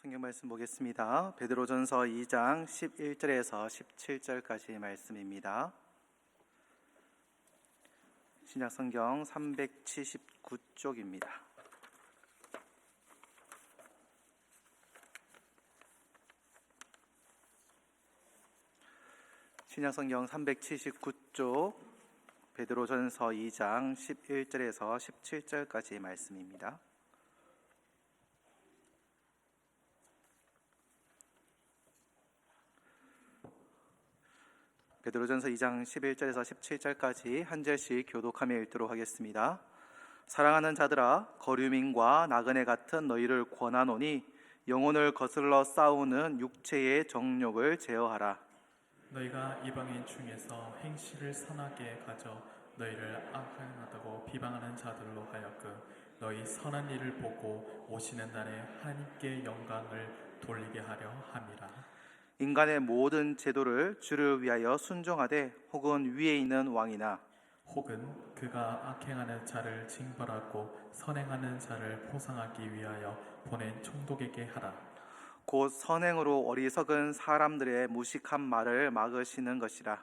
성경 말씀 보겠습니다. 베드로전서 2장 11절에서 17절까지 말씀입니다. 신약 성경 379쪽입니다. 신약 성경 379쪽 베드로전서 2장 11절에서 17절까지 말씀입니다. 베드로전서 2장 11절에서 17절까지 한 절씩 교독하며 읽도록 하겠습니다. 사랑하는 자들아, 거류민과 나그네 같은 너희를 권하노니 영혼을 거슬러 싸우는 육체의 정욕을 제어하라. 너희가 이방인 중에서 행실을 선하게 가져 너희를 악행하다고 비방하는 자들로 하여금 너희 선한 일을 보고 오시는 날에 하나님께 영광을 돌리게 하려 함이라. 인간의 모든 제도를 주를 위하여 순종하되 혹은 위에 있는 왕이나 혹은 그가 악행하는 자를 징벌하고 선행하는 자를 보상하기 위하여 보낸 총독에게 하라. 곧 선행으로 어리석은 사람들의 무식한 말을 막으시는 것이라.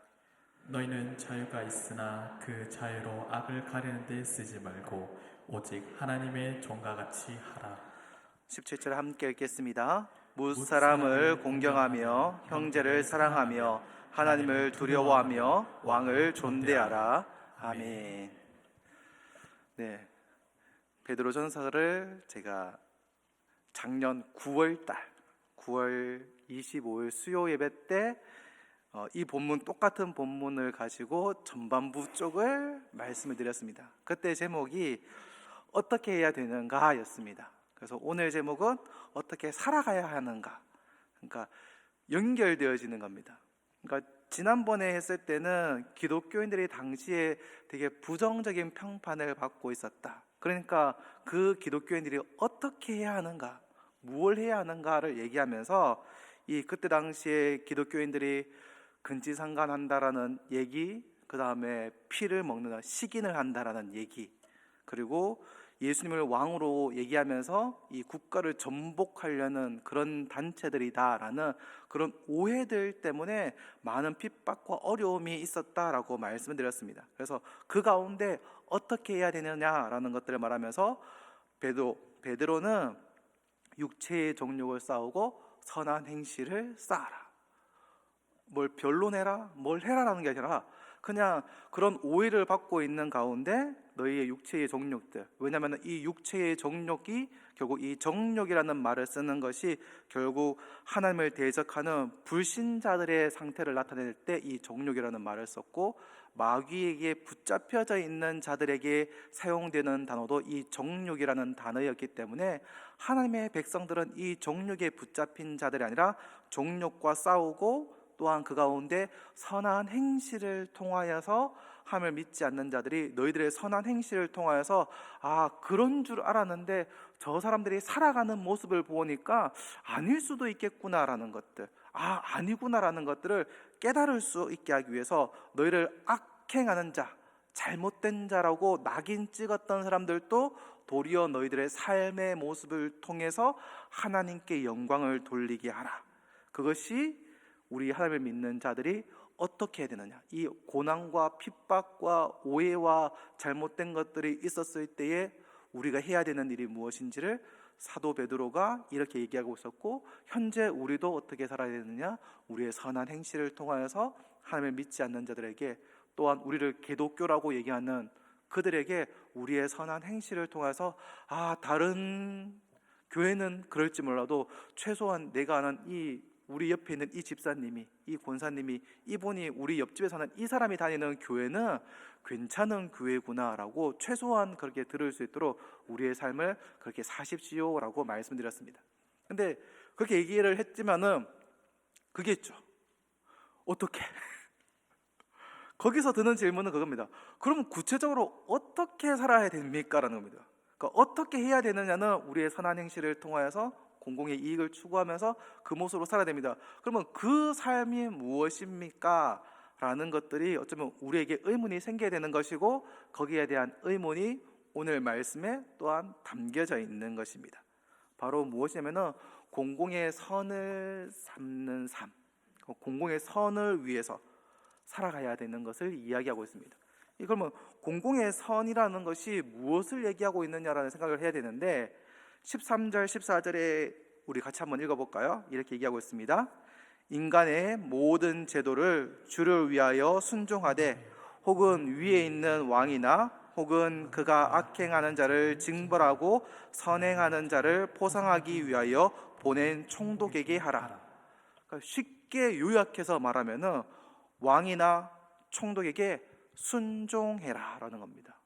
너희는 자유가 있으나 그 자유로 악을 가리는 데 쓰지 말고 오직 하나님의 종과 같이 하라. 17절 함께 읽겠습니다. 무사람을 공경하며 형제를 사랑하며 하나님을 두려워하며 왕을 존대하라. 아멘. 네, 베드로전서를 제가 작년 9월 25일 수요 예배 때 이 본문, 똑같은 본문을 가지고 전반부 쪽을 말씀을 드렸습니다. 그때 제목이 어떻게 해야 되는가 였습니다. 그래서 오늘 제목은 어떻게 살아가야 하는가, 그러니까 연결되어지는 겁니다. 그러니까 지난번에 했을 때는 기독교인들이 당시에 되게 부정적인 평판을 받고 있었다. 그러니까 그 기독교인들이 어떻게 해야 하는가, 무엇을 해야 하는가를 얘기하면서 그때 당시에 기독교인들이 근지상간한다라는 얘기, 그 다음에 피를 먹는다, 식인을 한다라는 얘기, 그리고 예수님을 왕으로 얘기하면서 이 국가를 전복하려는 그런 단체들이다라는 그런 오해들 때문에 많은 핍박과 어려움이 있었다라고 말씀을 드렸습니다. 그래서 그 가운데 어떻게 해야 되느냐라는 것들을 말하면서 베드로는 육체의 정욕을 싸우고 선한 행실을 쌓아라. 뭘 변론해라, 뭘 해라라는 게 아니라 그냥 그런 오해를 받고 있는 가운데 너희의 육체의 정욕들, 왜냐하면 이 육체의 정욕이 결국 이 정욕이라는 말을 쓰는 것이 결국 하나님을 대적하는 불신자들의 상태를 나타낼 때 이 정욕이라는 말을 썼고, 마귀에게 붙잡혀져 있는 자들에게 사용되는 단어도 이 정욕이라는 단어였기 때문에 하나님의 백성들은 이 정욕에 붙잡힌 자들이 아니라 정욕과 싸우고, 또한 그 가운데 선한 행실을 통하여서 함을 믿지 않는 자들이 너희들의 선한 행실을 통하여서 그런 줄 알았는데 저 사람들이 살아가는 모습을 보니까 아닐 수도 있겠구나라는 것들, 아니구나라는 것들을 깨달을 수 있게 하기 위해서 너희를 악행하는 자, 잘못된 자라고 낙인 찍었던 사람들도 도리어 너희들의 삶의 모습을 통해서 하나님께 영광을 돌리게 하라. 그것이 우리 하나님을 믿는 자들이 어떻게 해야 되느냐, 이 고난과 핍박과 오해와 잘못된 것들이 있었을 때에 우리가 해야 되는 일이 무엇인지를 사도 베드로가 이렇게 얘기하고 있었고, 현재 우리도 어떻게 살아야 되느냐, 우리의 선한 행실을 통하여서 하나님을 믿지 않는 자들에게, 또한 우리를 기독교라고 얘기하는 그들에게 우리의 선한 행실을 통해서 다른 교회는 그럴지 몰라도 최소한 내가 아는 우리 옆에 있는 이 집사님이, 이 권사님이, 이분이 우리 옆집에 사는 이 사람이 다니는 교회는 괜찮은 교회구나라고 최소한 그렇게 들을 수 있도록 우리의 삶을 그렇게 사십시오라고 말씀드렸습니다. 근데 그렇게 얘기를 했지만은 그게 있죠. 어떻게? 거기서 드는 질문은 그겁니다. 그럼 구체적으로 어떻게 살아야 됩니까? 라는 겁니다. 그러니까 어떻게 해야 되느냐는 우리의 선한 행실을 통하여서 공공의 이익을 추구하면서 그 모습으로 살아야 됩니다. 그러면 그 삶이 무엇입니까? 라는 것들이 어쩌면 우리에게 의문이 생겨야 되는 것이고, 거기에 대한 의문이 오늘 말씀에 또한 담겨져 있는 것입니다. 바로 무엇이냐면은 공공의 선을 삼는 삶, 공공의 선을 위해서 살아가야 되는 것을 이야기하고 있습니다. 그러면 공공의 선이라는 것이 무엇을 얘기하고 있느냐라는 생각을 해야 되는데 13절, 14절에 우리 같이 한번 읽어볼까요? 이렇게 얘기하고 있습니다. 인간의 모든 제도를 주를 위하여 순종하되 혹은 위에 있는 왕이나 혹은 그가 악행하는 자를 징벌하고 선행하는 자를 포상하기 위하여 보낸 총독에게 하라. 그러니까 쉽게 요약해서 말하면은 왕이나 총독에게 순종해라 라는 겁니다.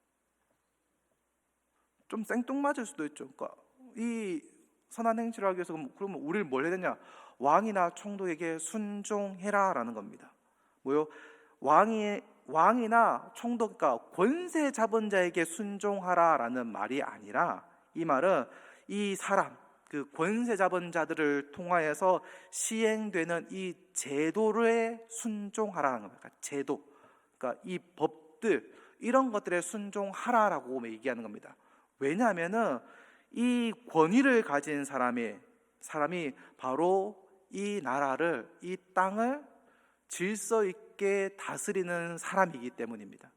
좀 생뚱맞을 수도 있죠. 그러니까 이 선한 행실을 하기 위해서 그러면 우리를 뭘 해야 되냐? 왕이나 총독에게 순종해라 라는 겁니다. 뭐요? 왕이나 총독, 그러니까 권세 잡은 자에게 순종하라 라는 말이 아니라, 이 말은 이 사람, 그 권세 잡은 자들을 통하여서 시행되는 이 제도에 순종하라는 겁니다. 그러니까 제도, 그러니까 이 법들, 이런 것들에 순종하라라고 얘기하는 겁니다. 왜냐하면은 이 권위를 가진 사람이 바로 이 나라를, 이 땅을 질서 있게 다스리는 사람이기 때문입니다.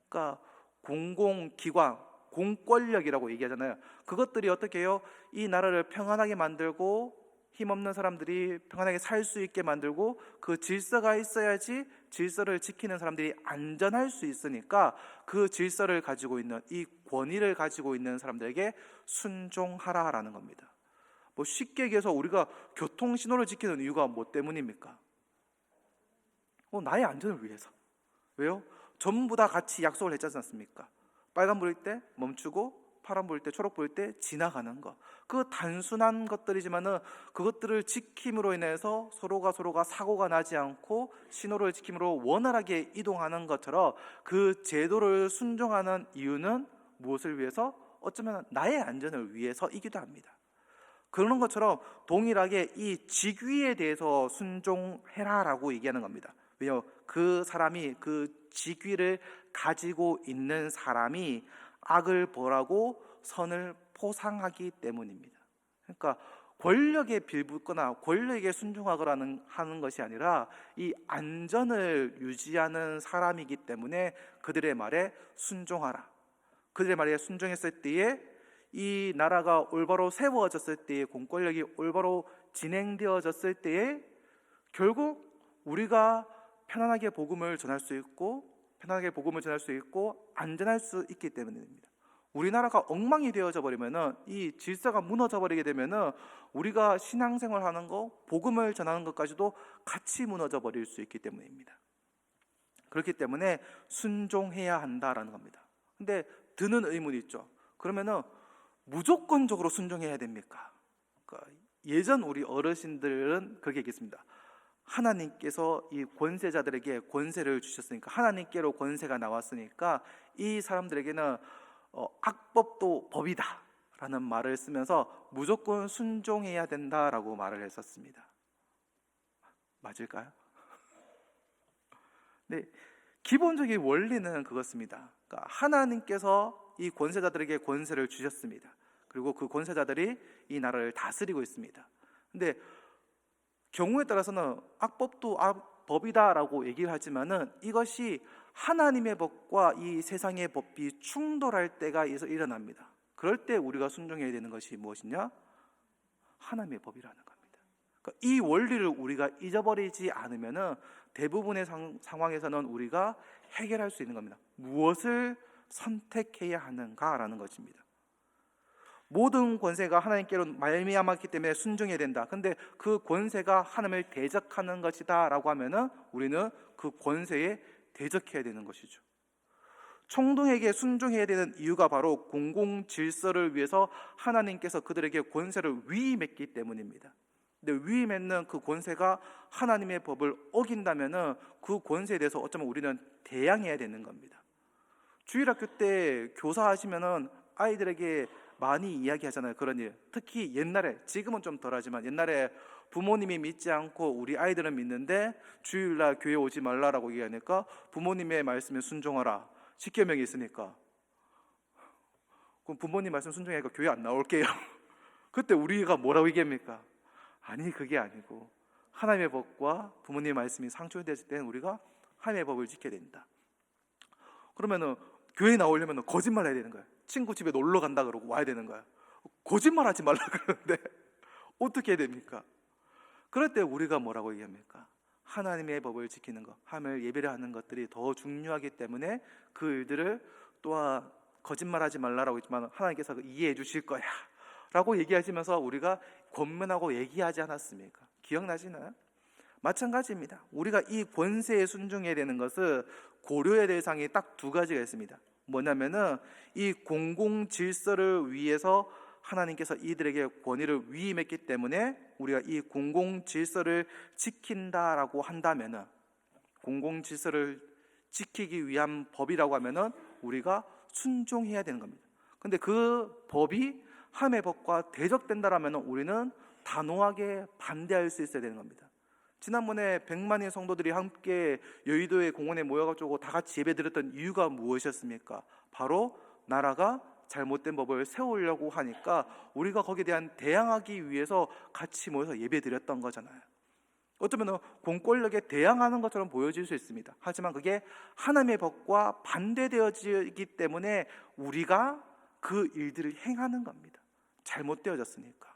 그러니까 공공기관, 공권력이라고 얘기하잖아요. 그것들이 어떻게 해요? 이 나라를 평안하게 만들고 힘없는 사람들이 평안하게 살 수 있게 만들고, 그 질서가 있어야지 질서를 지키는 사람들이 안전할 수 있으니까 그 질서를 가지고 있는, 이 권위를 가지고 있는 사람들에게 순종하라라는 겁니다. 뭐 쉽게 얘기해서 우리가 교통신호를 지키는 이유가 뭐 때문입니까? 나의 안전을 위해서. 왜요? 전부 다 같이 약속을 했지 않습니까? 빨간 불일 때 멈추고 파란 불일 때, 초록 불일 때 지나가는 것. 그 단순한 것들이지만은 그것들을 지킴으로 인해서 서로가 사고가 나지 않고 신호를 지킴으로 원활하게 이동하는 것처럼 그 제도를 순종하는 이유는 무엇을 위해서? 어쩌면 나의 안전을 위해서이기도 합니다. 그러는 것처럼 동일하게 이 직위에 대해서 순종해라라고 얘기하는 겁니다. 왜요? 그 사람이, 그 직위를 가지고 있는 사람이 악을 벌하고 선을 포상하기 때문입니다. 그러니까 권력에 빌붙거나 권력에 순종하거나 하는 것이 아니라 이 안전을 유지하는 사람이기 때문에 그들의 말에 순종하라. 그들의 말에 순종했을 때에 이 나라가 올바로 세워졌을 때에, 공권력이 올바로 진행되어졌을 때에 결국 우리가 편안하게 복음을 전할 수 있고 안전할 수 있기 때문입니다. 우리나라가 엉망이 되어져 버리면은, 이 질서가 무너져 버리게 되면은 우리가 신앙생활하는 거, 복음을 전하는 것까지도 같이 무너져 버릴 수 있기 때문입니다. 그렇기 때문에 순종해야 한다라는 겁니다. 근데 드는 의문이 있죠. 그러면은 무조건적으로 순종해야 됩니까? 그러니까 예전 우리 어르신들은 그렇게 얘기했습니다. 하나님께서 이 권세자들에게 권세를 주셨으니까, 하나님께로 권세가 나왔으니까 이 사람들에게는 악법도 법이다 라는 말을 쓰면서 무조건 순종해야 된다라고 말을 했었습니다. 맞을까요? 네, 기본적인 원리는 그렇습니다. 그러니까 하나님께서 이 권세자들에게 권세를 주셨습니다. 그리고 그 권세자들이 이 나라를 다스리고 있습니다. 근데 경우에 따라서는 악법도 법이다라고 얘기를 하지만은 이것이 하나님의 법과 이 세상의 법이 충돌할 때가 일어납니다. 그럴 때 우리가 순종해야 되는 것이 무엇이냐? 하나님의 법이라는 겁니다. 그러니까 이 원리를 우리가 잊어버리지 않으면은 대부분의 상황에서는 우리가 해결할 수 있는 겁니다. 무엇을 선택해야 하는가라는 것입니다. 모든 권세가 하나님께로 말미암았기 때문에 순종해야 된다. 근데 그 권세가 하나님을 대적하는 것이다 라고 하면은 우리는 그 권세에 대적해야 되는 것이죠. 총독에게 순종해야 되는 이유가 바로 공공 질서를 위해서 하나님께서 그들에게 권세를 위임했기 때문입니다. 근데 위임했는 그 권세가 하나님의 법을 어긴다면은 그 권세에 대해서 어쩌면 우리는 대항해야 되는 겁니다. 주일학교 때 교사하시면은 아이들에게 많이 이야기하잖아요. 그런 일. 특히 옛날에, 지금은 좀 덜하지만 옛날에 부모님이 믿지 않고 우리 아이들은 믿는데 주일날 교회 오지 말라라고 얘기하니까 부모님의 말씀에 순종하라. 십계명이 있으니까. 그럼 부모님 말씀 순종하니까 교회 안 나올게요. 그때 우리가 뭐라고 얘기합니까? 아니, 그게 아니고 하나님의 법과 부모님의 말씀이 상충되었을 때는 우리가 하나님의 법을 지켜야 된다. 그러면은 교회 나오려면 거짓말 해야 되는 거야. 친구 집에 놀러 간다 그러고 와야 되는 거야. 거짓말 하지 말라 그러는데 어떻게 해야 됩니까? 그럴 때 우리가 뭐라고 얘기합니까? 하나님의 법을 지키는 것, 하나님을 예배를 하는 것들이 더 중요하기 때문에 그 일들을 또한 거짓말하지 말라라고 했지만 하나님께서 이해해 주실 거야 라고 얘기하시면서 우리가 권면하고 얘기하지 않았습니까? 기억나시나요? 마찬가지입니다. 우리가 이 권세에 순종해야 되는 것은 고려의 대상이 딱 두 가지가 있습니다. 뭐냐면은 이 공공 질서를 위해서 하나님께서 이들에게 권위를 위임했기 때문에 우리가 이 공공 질서를 지킨다라고 한다면은, 공공 질서를 지키기 위한 법이라고 하면은 우리가 순종해야 되는 겁니다. 근데 그 법이 하나님의 법과 대적된다라면 우리는 단호하게 반대할 수 있어야 되는 겁니다. 지난번에 100만의 성도들이 함께 여의도의 공원에 모여가지고 다 같이 예배드렸던 이유가 무엇이었습니까? 바로 나라가 잘못된 법을 세우려고 하니까 우리가 거기에 대한 대항하기 위해서 같이 모여서 예배드렸던 거잖아요. 어쩌면 공권력에 대항하는 것처럼 보여질 수 있습니다. 하지만 그게 하나님의 법과 반대되어지기 때문에 우리가 그 일들을 행하는 겁니다. 잘못되어졌으니까.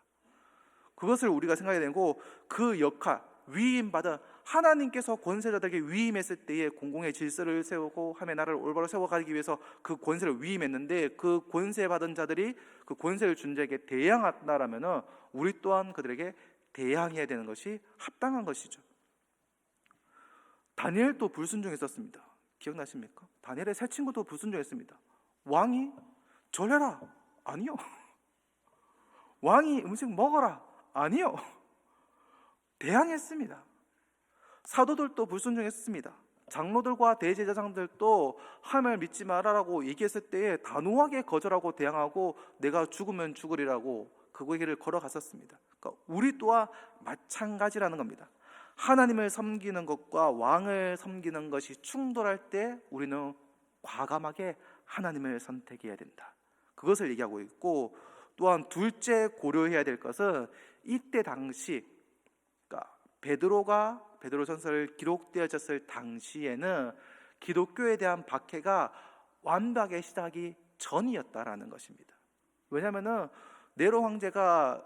그것을 우리가 생각해야 되고, 그 역할, 위임받은 하나님께서 권세자들에게 위임했을 때에 공공의 질서를 세우고 하나님의 나라를 올바로 세워가기 위해서 그 권세를 위임했는데, 그 권세받은 자들이 그 권세를 준 자에게 대항한다라면 우리 또한 그들에게 대항해야 되는 것이 합당한 것이죠. 다니엘도 불순종했었습니다. 기억나십니까? 다니엘의 세 친구도 불순종했습니다. 왕이 절해라, 아니요. 왕이 음식 먹어라, 아니요. 대항했습니다. 사도들도 불순종했습니다. 장로들과 대제사장들도 하나님을 믿지 말아라고 얘기했을 때에 단호하게 거절하고 대항하고 내가 죽으면 죽으리라고 그 길을 걸어갔었습니다. 그러니까 우리 또한 마찬가지라는 겁니다. 하나님을 섬기는 것과 왕을 섬기는 것이 충돌할 때 우리는 과감하게 하나님을 선택해야 된다. 그것을 얘기하고 있고, 또한 둘째 고려해야 될 것은 이때 당시, 그러니까 베드로전서를 기록되어졌을 당시에는 기독교에 대한 박해가 완벽하게 시작하기 전이었다라는 것입니다. 왜냐하면은 네로 황제가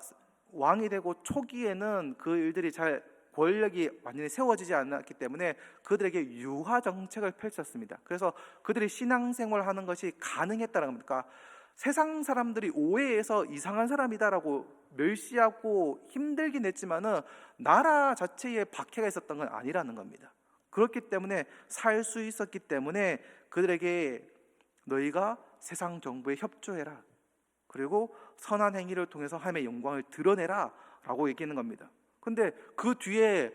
왕이 되고 초기에는 그 일들이 잘 권력이 완전히 세워지지 않았기 때문에 그들에게 유화 정책을 펼쳤습니다. 그래서 그들이 신앙생활을 하는 것이 가능했다는 겁니다. 그러니까 세상 사람들이 오해해서 이상한 사람이다라고 멸시하고 힘들긴 했지만은 나라 자체에 박해가 있었던 건 아니라는 겁니다. 그렇기 때문에 살 수 있었기 때문에 그들에게 너희가 세상 정부에 협조해라, 그리고 선한 행위를 통해서 하나님의 영광을 드러내라 라고 얘기하는 겁니다. 근데 그 뒤에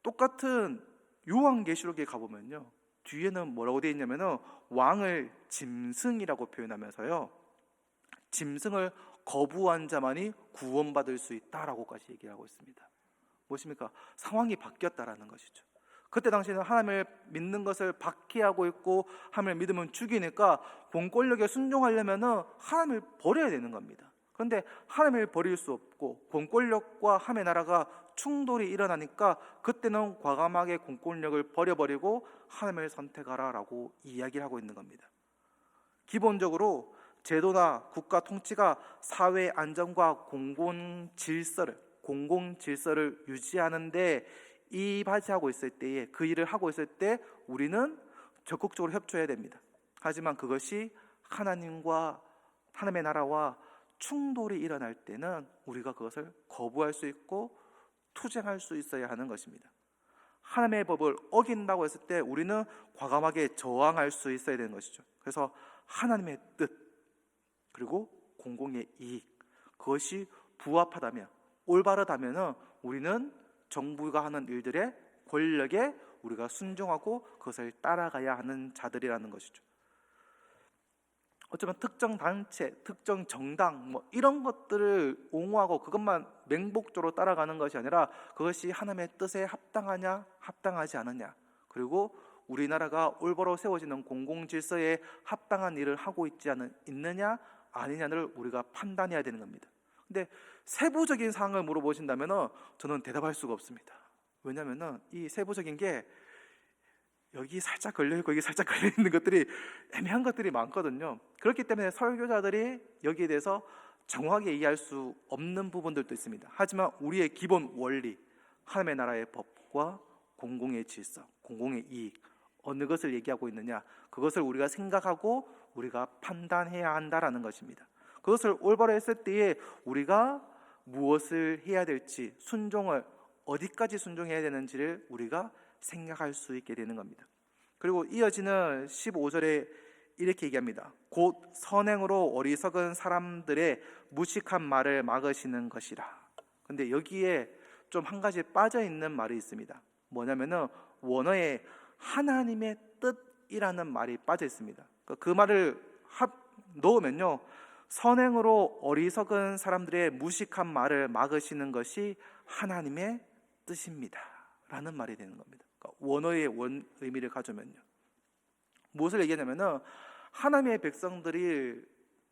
똑같은 요한계시록에 가보면요, 뒤에는 뭐라고 되어 있냐면은 왕을 짐승이라고 표현하면서요, 짐승을 거부한 자만이 구원받을 수 있다라고까지 얘기하고 있습니다. 무엇입니까? 상황이 바뀌었다라는 것이죠. 그때 당시에는 하나님을 믿는 것을 박해하고 있고 하나님을 믿으면 죽이니까 공권력에 순종하려면 하나님을 버려야 되는 겁니다. 그런데 하나님을 버릴 수 없고 공권력과 하나님의 나라가 충돌이 일어나니까 그때는 과감하게 공권력을 버려버리고 하나님을 선택하라라고 이야기를 하고 있는 겁니다. 기본적으로 제도나 국가 통치가 사회 안정과 공공 질서를 유지하는데 이바지하고 있을 때에, 그 일을 하고 있을 때 우리는 적극적으로 협조해야 됩니다. 하지만 그것이 하나님의 나라와 충돌이 일어날 때는 우리가 그것을 거부할 수 있고 투쟁할 수 있어야 하는 것입니다. 하나님의 법을 어긴다고 했을 때 우리는 과감하게 저항할 수 있어야 되는 것이죠. 그래서 하나님의 뜻, 그리고 공공의 이익, 그것이 부합하다면, 올바르다면 우리는 정부가 하는 일들의 권력에 우리가 순종하고 그것을 따라가야 하는 자들이라는 것이죠. 어쩌면 특정 단체, 특정 정당 이런 것들을 옹호하고 그것만 맹목적으로 따라가는 것이 아니라 그것이 하나님의 뜻에 합당하냐, 합당하지 않느냐, 그리고 우리나라가 올바로 세워지는 공공질서에 합당한 일을 하고 있느냐 아니냐를 우리가 판단해야 되는 겁니다. 근데 세부적인 사항을 물어보신다면 저는 대답할 수가 없습니다. 왜냐하면 이 세부적인 게 여기 살짝 걸려있고 여기 살짝 걸려있는 것들이 애매한 것들이 많거든요. 그렇기 때문에 설교자들이 여기에 대해서 정확하게 이해할 수 없는 부분들도 있습니다. 하지만 우리의 기본 원리, 하나님의 나라의 법과 공공의 질서, 공공의 이익, 어느 것을 얘기하고 있느냐, 그것을 우리가 생각하고 우리가 판단해야 한다라는 것입니다. 그것을 올바로 했을 때에 우리가 무엇을 해야 될지, 순종을 어디까지 순종해야 되는지를 우리가 생각할 수 있게 되는 겁니다. 그리고 이어지는 15절에 이렇게 얘기합니다. 곧 선행으로 어리석은 사람들의 무식한 말을 막으시는 것이라. 근데 여기에 좀 한 가지 빠져있는 말이 있습니다. 뭐냐면은 원어에 하나님의 뜻이라는 말이 빠져 있습니다. 그 말을 넣으면요, 선행으로 어리석은 사람들의 무식한 말을 막으시는 것이 하나님의 뜻입니다 라는 말이 되는 겁니다. 그러니까 원어의 의미를 가져면요, 무엇을 얘기하냐면은 하나님의 백성들이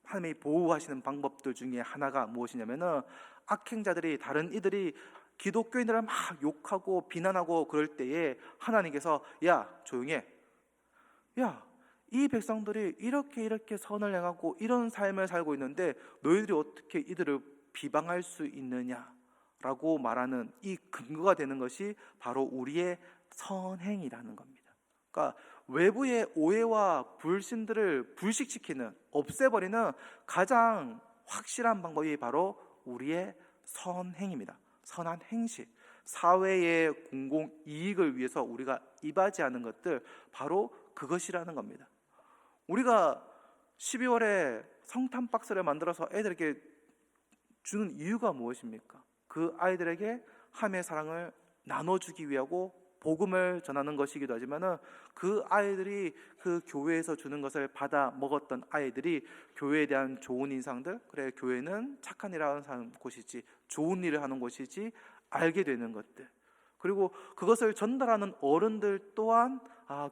하나님이 보호하시는 방법들 중에 하나가 무엇이냐면은 악행자들이, 다른 이들이 기독교인들을 막 욕하고 비난하고 그럴 때에 하나님께서 야 조용히 해, 야 이 백성들이 이렇게 선을 행하고 이런 삶을 살고 있는데 너희들이 어떻게 이들을 비방할 수 있느냐라고 말하는 이 근거가 되는 것이 바로 우리의 선행이라는 겁니다. 그러니까 외부의 오해와 불신들을 불식시키는, 없애버리는 가장 확실한 방법이 바로 우리의 선행입니다. 선한 행실, 사회의 공공 이익을 위해서 우리가 이바지하는 것들, 바로 그것이라는 겁니다. 우리가 12월에 성탄 박스를 만들어서 애들에게 주는 이유가 무엇입니까? 그 아이들에게 하나님의 사랑을 나눠주기 위하고 복음을 전하는 것이기도 하지만은 그 아이들이 그 교회에서 주는 것을 받아 먹었던 아이들이 교회에 대한 좋은 인상들, 그래 교회는 착한 일을 하는 곳이지, 좋은 일을 하는 곳이지 알게 되는 것들, 그리고 그것을 전달하는 어른들 또한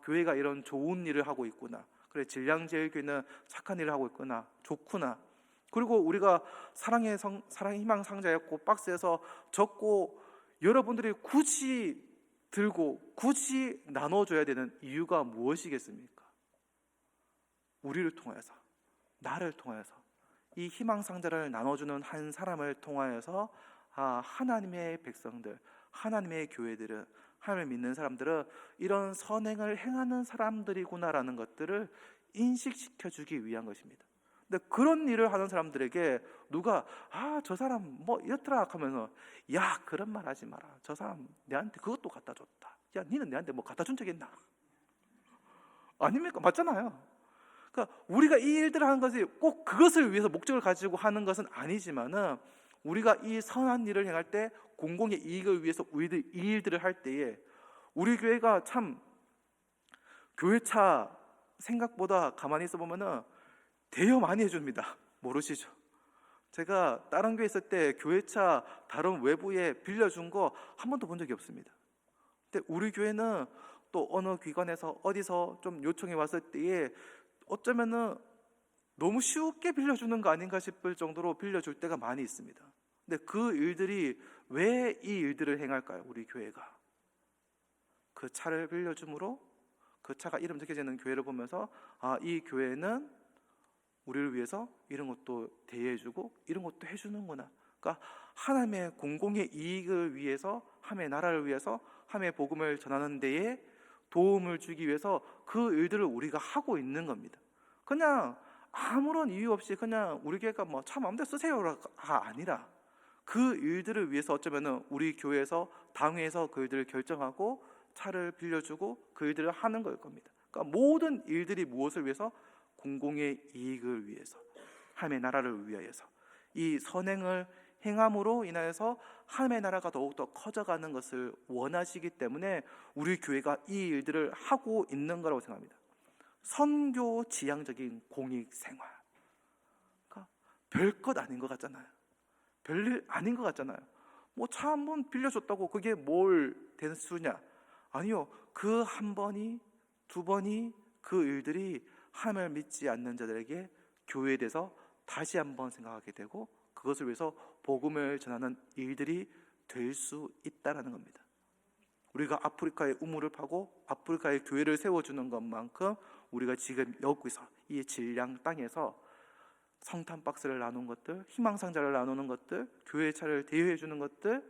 교회가 이런 좋은 일을 하고 있구나, 그래 질량제일교회는 착한 일을 하고 있구나, 좋구나. 그리고 우리가 사랑의 희망 상자였고 박스에서 적고 여러분들이 굳이 들고 굳이 나눠줘야 되는 이유가 무엇이겠습니까? 우리를 통해서, 나를 통해서, 이 희망 상자를 나눠주는 한 사람을 통하여서 하나님의 백성들, 하나님의 교회들은, 하나님을 믿는 사람들은 이런 선행을 행하는 사람들이구나라는 것들을 인식시켜주기 위한 것입니다. 근데 그런 일을 하는 사람들에게 누가 저 사람 뭐 이렇더라 하면서 야 그런 말 하지 마라, 저 사람 내한테 그것도 갖다 줬다, 야 니는 내한테 뭐 갖다 준 적 있나? 아닙니까? 맞잖아요. 그러니까 우리가 이 일들을 하는 것이 꼭 그것을 위해서 목적을 가지고 하는 것은 아니지만은 우리가 이 선한 일을 행할 때, 공공의 이익을 위해서 우리들 이 일들을 할 때에 우리 교회가 참 교회차 생각보다 가만히 있어 보면은 대여 많이 해줍니다. 모르시죠? 제가 다른 교회 있을 때 교회차 다른 외부에 빌려준 거 한 번도 본 적이 없습니다. 근데 우리 교회는 또 어느 기관에서 어디서 좀 요청이 왔을 때에 어쩌면은 너무 쉽게 빌려주는 거 아닌가 싶을 정도로 빌려줄 때가 많이 있습니다. 근데 그 일들이 왜 이 일들을 행할까요? 우리 교회가 그 차를 빌려줌으로 그 차가 이름 적혀지는 교회를 보면서 이 교회는 우리를 위해서 이런 것도 대여해주고 이런 것도 해주는구나. 그러니까 하나님의 공공의 이익을 위해서, 하나님의 나라를 위해서, 하나님의 복음을 전하는 데에 도움을 주기 위해서 그 일들을 우리가 하고 있는 겁니다. 그냥 아무런 이유 없이 그냥 우리 교회가 뭐 참 마음대로 쓰세요가 아니라 그 일들을 위해서 어쩌면은 우리 교회에서 당회에서 그 일들을 결정하고 차를 빌려주고 그 일들을 하는 걸 겁니다. 그러니까 모든 일들이 무엇을 위해서? 공공의 이익을 위해서, 하나님의 나라를 위하여서, 이 선행을 행함으로 인하여서 하나님의 나라가 더욱더 커져가는 것을 원하시기 때문에 우리 교회가 이 일들을 하고 있는 거라고 생각합니다. 선교 지향적인 공익생활, 그러니까 별것 아닌 것 같잖아요. 별일 아닌 것 같잖아요. 뭐 차 한 번 빌려줬다고 그게 뭘 된 수냐? 아니요, 그 한 번이, 두 번이, 그 일들이 하나님을 믿지 않는 자들에게 교회에 대해서 다시 한번 생각하게 되고 그것을 위해서 복음을 전하는 일들이 될 수 있다라는 겁니다. 우리가 아프리카에 우물을 파고 아프리카에 교회를 세워주는 것만큼 우리가 지금 여기서 이 질량 땅에서 성탄 박스를 나눈 것들, 희망상자를 나누는 것들, 교회 차를 대여해 주는 것들,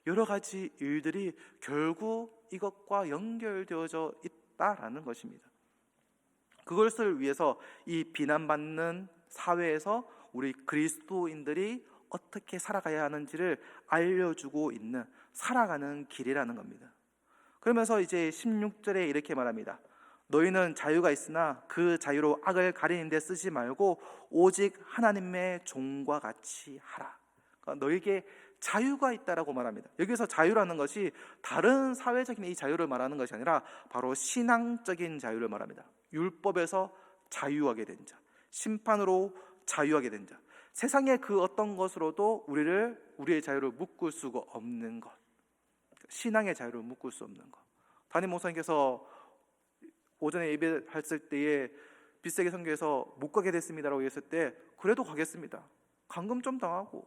여러 가지 일들이 결국 이것과 연결되어져 있다라는 것입니다. 그것을 위해서 이 비난받는 사회에서 우리 그리스도인들이 어떻게 살아가야 하는지를 알려주고 있는 살아가는 길이라는 겁니다. 그러면서 이제 16절에 이렇게 말합니다. 너희는 자유가 있으나 그 자유로 악을 가리는 데 쓰지 말고 오직 하나님의 종과 같이 하라. 그러니까 너에게 자유가 있다라고 말합니다. 여기서 자유라는 것이 다른 사회적인 이 자유를 말하는 것이 아니라 바로 신앙적인 자유를 말합니다. 율법에서 자유하게 된 자, 심판으로 자유하게 된 자, 세상의 그 어떤 것으로도 우리의 자유를 묶을 수가 없는 것, 신앙의 자유를 묶을 수 없는 것. 담임 목사님께서 오전에 예배했을 때에 빗세게 선교에서 못 가게 됐습니다라고 했을 때 그래도 가겠습니다. 감금 좀 당하고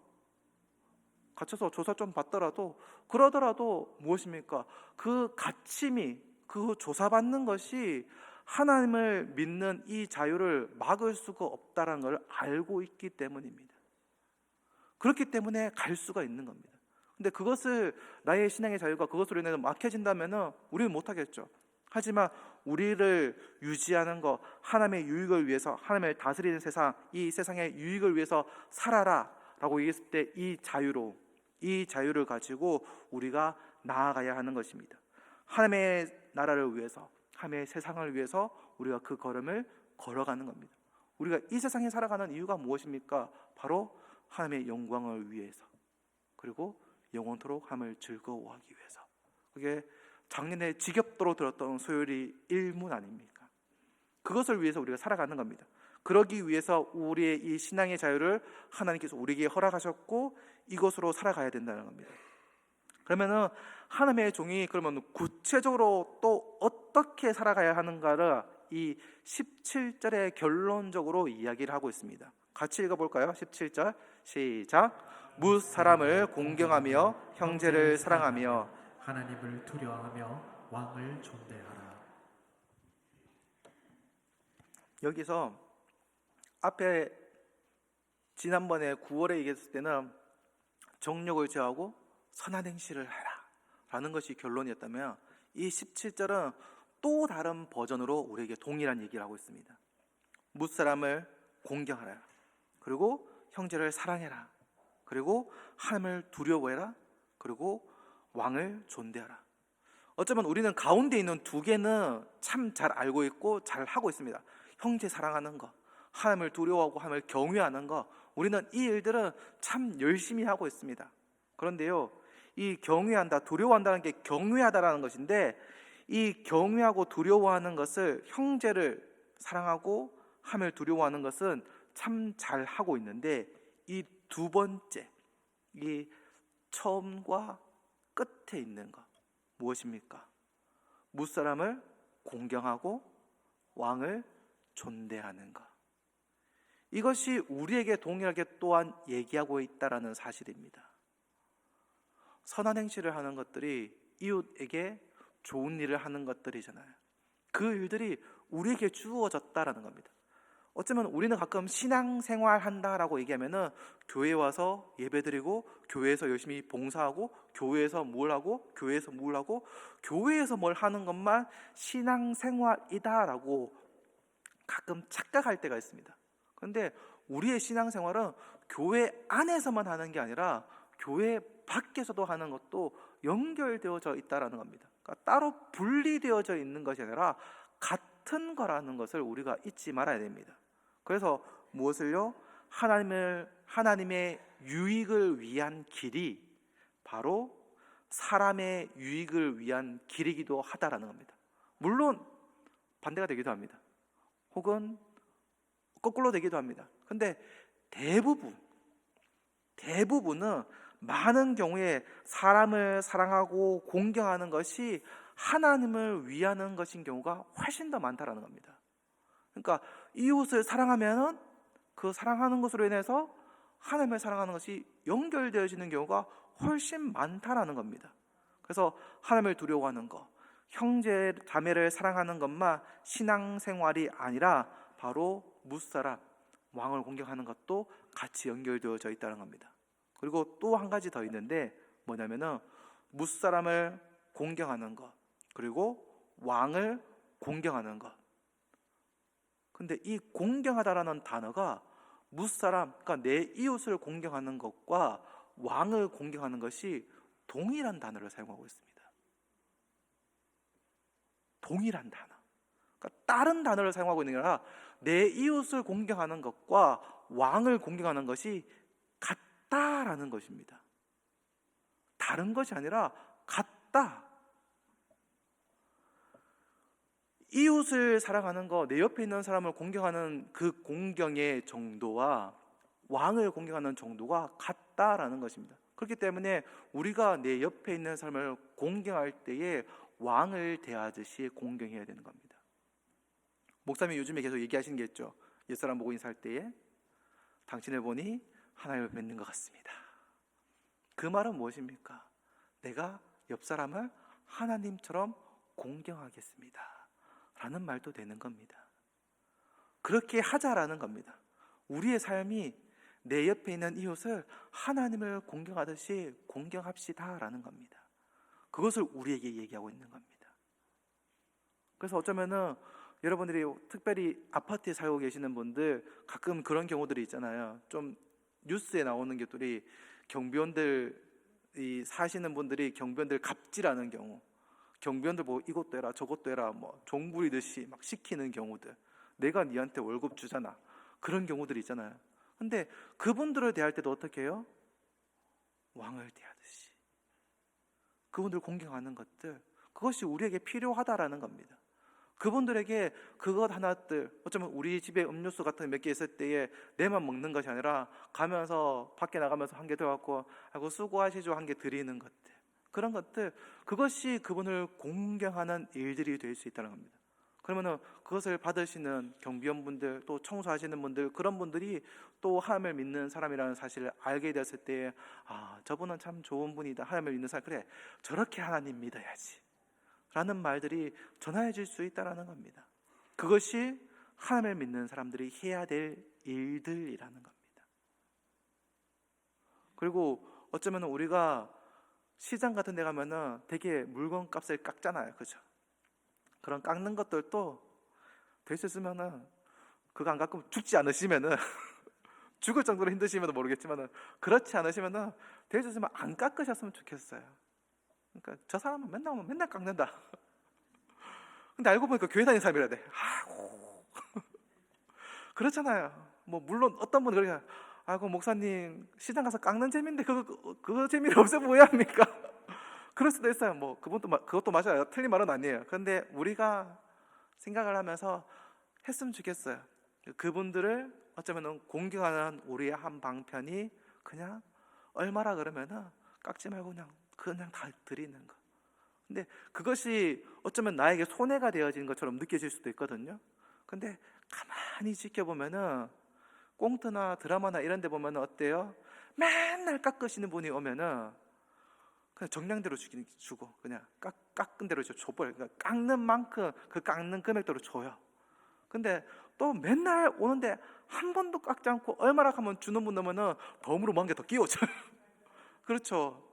갇혀서 조사 좀 받더라도 그러더라도 무엇입니까? 그 갇힘이, 그 조사받는 것이 하나님을 믿는 이 자유를 막을 수가 없다는 걸 알고 있기 때문입니다. 그렇기 때문에 갈 수가 있는 겁니다. 근데 그것을 나의 신앙의 자유가 그것으로 인해서 막혀진다면 우리는 못하겠죠. 하지만 우리를 유지하는 것, 하나님의 유익을 위해서, 하나님을 다스리는 세상, 이 세상의 유익을 위해서 살아라 라고 얘기했을 때 이 자유를 가지고 우리가 나아가야 하는 것입니다. 하나님의 나라를 위해서, 하나님의 세상을 위해서 우리가 그 걸음을 걸어가는 겁니다. 우리가 이 세상에 살아가는 이유가 무엇입니까? 바로 하나님의 영광을 위해서, 그리고 영원토록 하나님을 즐거워하기 위해서. 그게 작년에 지겹도록 들었던 소요리 1문 아닙니까? 그것을 위해서 우리가 살아가는 겁니다. 그러기 위해서 우리의 이 신앙의 자유를 하나님께서 우리에게 허락하셨고 이것으로 살아가야 된다는 겁니다. 그러면은 하나님의 종이 그러면 구체적으로 또 어떻게 살아가야 하는가를 이 17절에 결론적으로 이야기를 하고 있습니다. 같이 읽어볼까요? 17절 시작. 뭇 사람을 공경하며 형제를 사랑하며 하나님을 두려워하며 왕을 존대하라. 여기서 앞에 지난번에 9월에 얘기했을 때는 정욕을 제하고 선한 행실을 해라 라는 것이 결론이었다면 이 17절은 또 다른 버전으로 우리에게 동일한 얘기를 하고 있습니다. 뭇사람을 공경하라, 그리고 형제를 사랑해라, 그리고 하나님을 두려워해라, 그리고 왕을 존대하라. 어쩌면 우리는 가운데 있는 두 개는 참 잘 알고 있고 잘 하고 있습니다. 형제 사랑하는 거, 하나님을 두려워하고 하나님을 경외하는 거, 우리는 이 일들은 참 열심히 하고 있습니다. 그런데요, 이 경외한다, 두려워한다는 게 경외하다라는 것인데, 이 경외하고 두려워하는 것을, 형제를 사랑하고 하나님을 두려워하는 것은 참 잘 하고 있는데, 이 두 번째, 이 처음과 끝에 있는 것 무엇입니까? 뭇사람을 공경하고 왕을 존대하는 것. 이것이 우리에게 동일하게 또한 얘기하고 있다라는 사실입니다. 선한 행실을 하는 것들이 이웃에게 좋은 일을 하는 것들이잖아요. 그 일들이 우리에게 주어졌다라는 겁니다. 어쩌면 우리는 가끔 신앙생활 한다라고 얘기하면은 교회에 와서 예배드리고 교회에서 열심히 봉사하고 교회에서 뭘 하고 교회에서 뭘 하고 교회에서 뭘 하는 것만 신앙생활이다라고 가끔 착각할 때가 있습니다. 그런데 우리의 신앙생활은 교회 안에서만 하는 게 아니라 교회 밖에서도 하는 것도 연결되어져 있다라는 겁니다. 그러니까 따로 분리되어져 있는 것이 아니라 같은 거라는 것을 우리가 잊지 말아야 됩니다. 그래서 무엇을요? 하나님의 유익을 위한 길이 바로 사람의 유익을 위한 길이기도 하다라는 겁니다. 물론 반대가 되기도 합니다. 혹은 거꾸로 되기도 합니다. 근데 대부분은 많은 경우에 사람을 사랑하고 공경하는 것이 하나님을 위하는 것인 경우가 훨씬 더 많다라는 겁니다. 그러니까 이웃을 사랑하면은 그 사랑하는 것으로 인해서 하나님을 사랑하는 것이 연결되어지는 경우가 훨씬 많다라는 겁니다. 그래서 하나님을 두려워하는 것, 형제 자매를 사랑하는 것만 신앙생활이 아니라 바로 무사람, 왕을 공경하는 것도 같이 연결되어져 있다는 겁니다. 그리고 또 한 가지 더 있는데 뭐냐면은 무사람을 공경하는 것, 그리고 왕을 공경하는 것. 근데 이 공경하다라는 단어가 무사람, 그러니까 내 이웃을 공경하는 것과 왕을 공경하는 것이 동일한 단어를 사용하고 있습니다. 동일한 단어. 그러니까 다른 단어를 사용하고 있는 게 아니라 내 이웃을 공경하는 것과 왕을 공경하는 것이 같다라는 것입니다. 다른 것이 아니라 같다. 이웃을 사랑하는 것, 내 옆에 있는 사람을 공경하는 그 공경의 정도와 왕을 공경하는 정도가 같다라는 것입니다. 그렇기 때문에 우리가 내 옆에 있는 사람을 공경할 때에 왕을 대하듯이 공경해야 되는 겁니다. 목사님이 요즘에 계속 얘기하시는 게 있죠. 옛사람 보고 인사할 때에 당신을 보니 하나님을 뵙는 것 같습니다. 그 말은 무엇입니까? 내가 옆 사람을 하나님처럼 공경하겠습니다 라는 말도 되는 겁니다. 그렇게 하자라는 겁니다. 우리의 삶이 내 옆에 있는 이웃을 하나님을 공경하듯이 공경합시다 라는 겁니다. 그것을 우리에게 얘기하고 있는 겁니다. 그래서 어쩌면은 여러분들이 특별히 아파트에 살고 계시는 분들 가끔 그런 경우들이 있잖아요. 좀 뉴스에 나오는 것들이 경비원들이 사시는 분들이 경비원들 갑질하는 경우, 경비원들 보고 이것도 해라 저것도 해라 뭐 종부리듯이 막 시키는 경우들, 내가 니한테 월급 주잖아, 그런 경우들이 있잖아요. 근데 그분들을 대할 때도 어떻게 해요? 왕을 대하듯이 그분들 공경하는 것들, 그것이 우리에게 필요하다라는 겁니다. 그분들에게 그것 하나들, 어쩌면 우리 집에 음료수 같은 몇 개 있을 때에 내만 먹는 것이 아니라 가면서 밖에 나가면서 한 개 더 갖고 하고 수고하시죠 한 개 드리는 것들, 그런 것들, 그것이 그분을 공경하는 일들이 될 수 있다는 겁니다. 그러면은 그것을 받으시는 경비원분들, 또 청소하시는 분들, 그런 분들이 또 하나님을 믿는 사람이라는 사실을 알게 되었을 때, 아, 저분은 참 좋은 분이다, 하나님을 믿는 사람, 그래 저렇게 하나님 믿어야지 라는 말들이 전해질 수 있다는 겁니다. 그것이 하나님을 믿는 사람들이 해야 될 일들이라는 겁니다. 그리고 어쩌면 우리가 시장 같은 데 가면은 되게 물건 값을 깎잖아요, 그죠? 그런 깎는 것들도 될 수 있으면은 그거 안 깎으면 죽지 않으시면은 죽을 정도로 힘드시면 모르겠지만은 그렇지 않으시면은 될 수 있으면 안 깎으셨으면 좋겠어요. 그러니까 저 사람은 맨날 오면 맨날 깎는다. 근데 알고 보니까 교회 다니는 사람이라 돼. 아이고. 그렇잖아요. 뭐 물론 어떤 분은 그렇게, 아이고 목사님 시장 가서 깎는 재미인데 그거 재미를 없애면 왜 합니까? 그럴 수도 있어요. 뭐 그것도 맞아요. 틀린 말은 아니에요. 그런데 우리가 생각을 하면서 했으면 좋겠어요. 그분들을 어쩌면 공경하는 우리의 한 방편이 그냥 얼마라 그러면은 깎지 말고 그냥 다 드리는 거. 근데 그것이 어쩌면 나에게 손해가 되어지는 것처럼 느껴질 수도 있거든요. 근데 가만히 지켜보면은 꽁트나 드라마나 이런 데 보면은 어때요? 맨날 깎으시는 분이 오면은 그냥 정량대로 주고 그냥 깎은 대로 줘버려요. 그러니까 깎는 만큼 그 깎는 금액대로 줘요. 근데 또 맨날 오는데 한 번도 깎지 않고 얼마나 하면 주는 분 오면은 덤으로 만 개 더 끼워줘요. 그렇죠.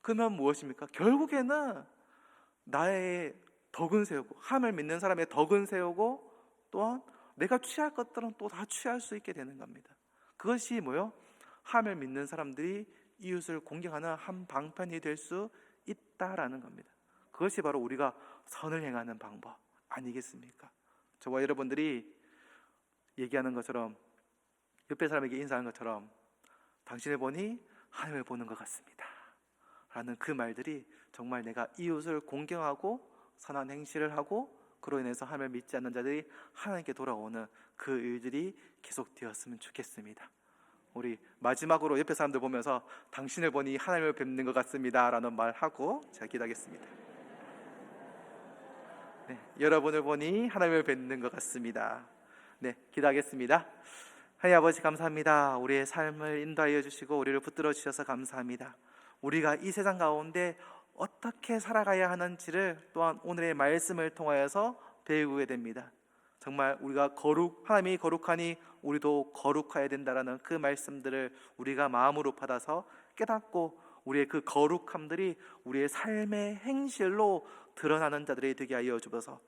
그러면 무엇입니까? 결국에는 나의 덕은 세우고 하나님을 믿는 사람의 덕은 세우고 또한 내가 취할 것들은 또 다 취할 수 있게 되는 겁니다. 그것이 뭐요? 하나님을 믿는 사람들이 이웃을 공경하는 한 방편이 될 수 있다라는 겁니다. 그것이 바로 우리가 선을 행하는 방법 아니겠습니까? 저와 여러분들이 얘기하는 것처럼, 옆에 사람에게 인사하는 것처럼 당신을 보니 하나님을 보는 것 같습니다 라는 그 말들이 정말 내가 이웃을 공경하고 선한 행실을 하고 그로 인해서 하나님을 믿지 않는 자들이 하나님께 돌아오는 그 일들이 계속되었으면 좋겠습니다. 우리 마지막으로 옆에 사람들 보면서 당신을 보니 하나님을 뵙는 것 같습니다 라는 말하고 제가 기도하겠습니다. 네, 여러분을 보니 하나님을 뵙는 것 같습니다. 네, 기도하겠습니다. 하나님 아버지 감사합니다. 우리의 삶을 인도하여 주시고 우리를 붙들어 주셔서 감사합니다. 우리가 이 세상 가운데 어떻게 살아가야 하는지를 또한 오늘의 말씀을 통하여서 배우게 됩니다. 정말 우리가 하나님이 거룩하니 우리도 거룩해야 된다라는 그 말씀들을 우리가 마음으로 받아서 깨닫고 우리의 그 거룩함들이 우리의 삶의 행실로 드러나는 자들이 되게 하여 주셔서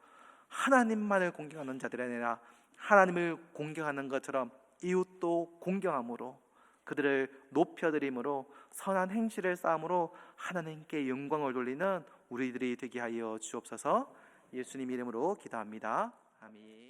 하나님만을 공경하는 자들이 아니라 하나님을 공경하는 것처럼 이웃도 공경함으로 그들을 높여드림으로 선한 행실을 쌓음으로 하나님께 영광을 돌리는 우리들이 되게 하여 주옵소서. 예수님 이름으로 기도합니다. 아멘.